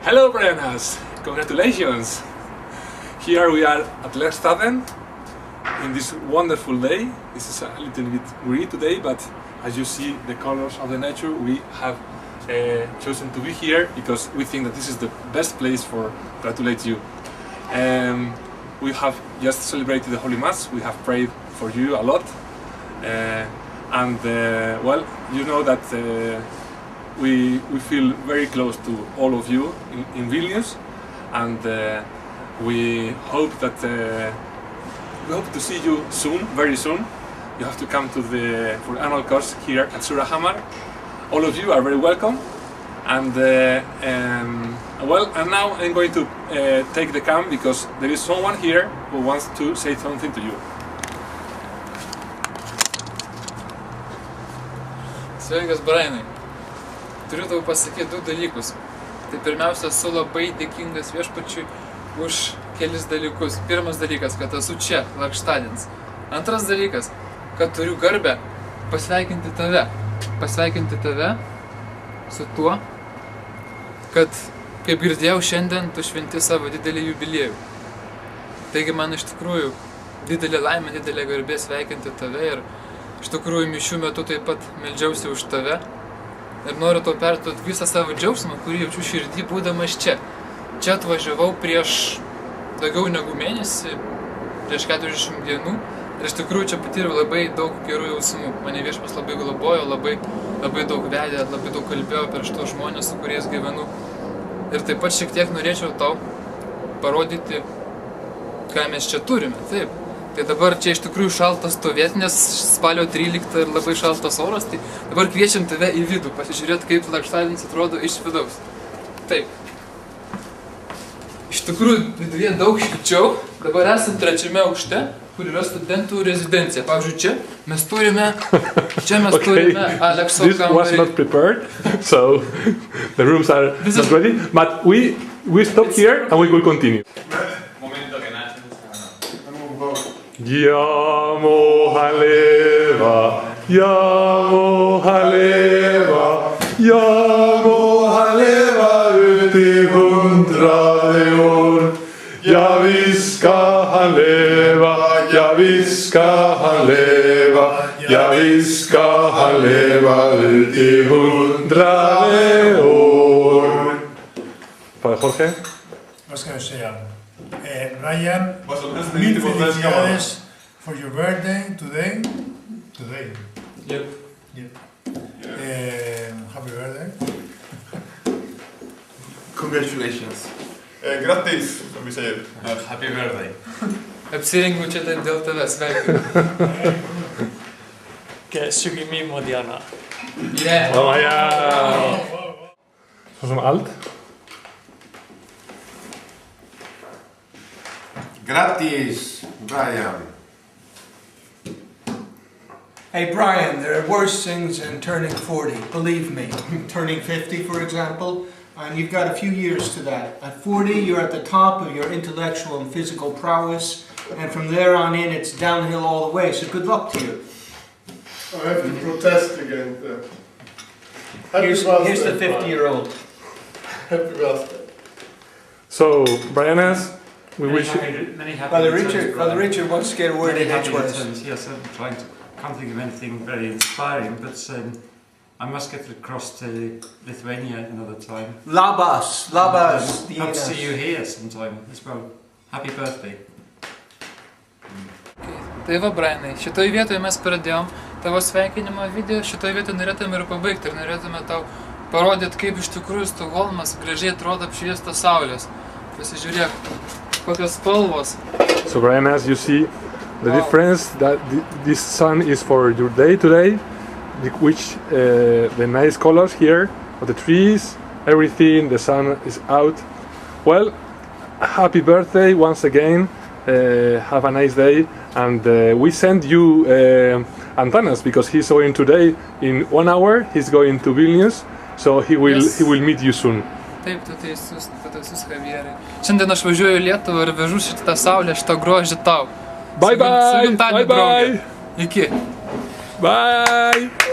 Hello Brianas! Congratulations! Here we are at Lerstaden in this wonderful day. This is a little bit gray today, but as you see the colors of the nature, we have chosen to be here because we think that this is the best place for congratulate you. We have just celebrated the Holy Mass, we have prayed for you a lot, well, you know that we feel very close to all of you in Vilnius, and we hope to see you soon, very soon. You have to come to for annual course here at Surahammar. All of you are very welcome, and now I'm going to take the cam because there is someone here who wants to say something to you. Sveikas, Brianai. Turiu tau pasakyti du dalykus. Tai pirmiausia, esu labai dėkingas viešpačiui už kelis dalykus. Pirmas dalykas, kad esu čia, Lerstadenas. Antras dalykas, kad turiu garbę pasveikinti tave. Pasveikinti tave su tuo, kad, kaip girdėjau, šiandien tu šventi savo didelį jubiliejų. Taigi man iš tikrųjų didelė laimė, didelė garbė sveikinti tave ir iš tikrųjų mišių metu taip pat meldžiausi už tave ir noriu tau perduoti visą savo džiaugsmą, kurį jaučiu širdį būdamas čia. Čia atvažiavau prieš daugiau negu mėnesį, prieš 40 dienų ir iš tikrųjų čia patyriau labai daug gerų jausmų. Mane viešpas labai globojo, labai daug vedė, labai daug kalbėjo per šitos žmonės, su kuriais gyvenu. Ir taip pat šiek tiek norėčiau tau parodyti, ką mes čia turime. Taip. Tai dabar čia iš tikrųjų šaltas stovėti, nes spalio 13 ir labai šaltas oras, tai dabar kviečiam tave į vidų, pasižiūrėti, kaip Lerstadenas atrodo iš vidaus. Taip. Iš tikrųjų, viduje daug šilčiau, dabar esam 3. aukšte, kur yra studentų rezidencija. Pavyzdžiui, čia mes turime Alekso kambarį. This was not prepared, so the rooms are not ready, but we stop here and we will continue. Yamo haleva, yamo haleva, yamo haleva uti 100 år. Ja visst ska han leva, ja visst ska han leva, ja visst ska han leva uti 100 år. Padre Jorge. Vad ska jag säga? Ryan, mil felicidades for your birthday today. Yep. Happy birthday. Congratulations. Grattis, som vi säger. Happy birthday. Apsirengiau čia taip dėl tavęs, sveikinu. Sugimimo diena. Yeah. Oh ja. Så som allt. Grattis, Brian. Hey Brian, there are worse things than turning 40, believe me. Turning 50, for example, and you've got a few years to that. At 40, you're at the top of your intellectual and physical prowess, and from there on in, it's downhill all the way, so good luck to you. I have to protest again. Here's the 50-year-old. Happy birthday. So, Brianas, we wish you... Many happy Father Richard wants to get a word in edgeways. Yes, I'm trying to... Can't think of anything very inspiring, but I must get across to Lithuania another time. Labas. Hope to see you here sometime as well. Happy birthday. Tai va, Brianai, šitoje vietoje mes pradėjom tavo sveikinimo video, šitoje vietoje norėtume ir pabaigti ir norėtume tau parodyti, kaip iš tikrųjų Stokholmas gražiai atrodo apšviestas saulės. Pasižiūrėk, kokios spalvos. So Brianas, you see the difference that this sun is for your day today, which the nice colors here of the trees, everything, the sun is out. Well, happy birthday once again, have a nice day, and we send you Antanas because he's going today in 1 hour, he's going to Vilnius, so he will meet you soon. Taip, tu teisus Javierai. Šiandien aš važiuoju į Lietuvą ir vežu šitą saulę, šitą grožį tau. Bye bye! Bye bye! Iki! Bye!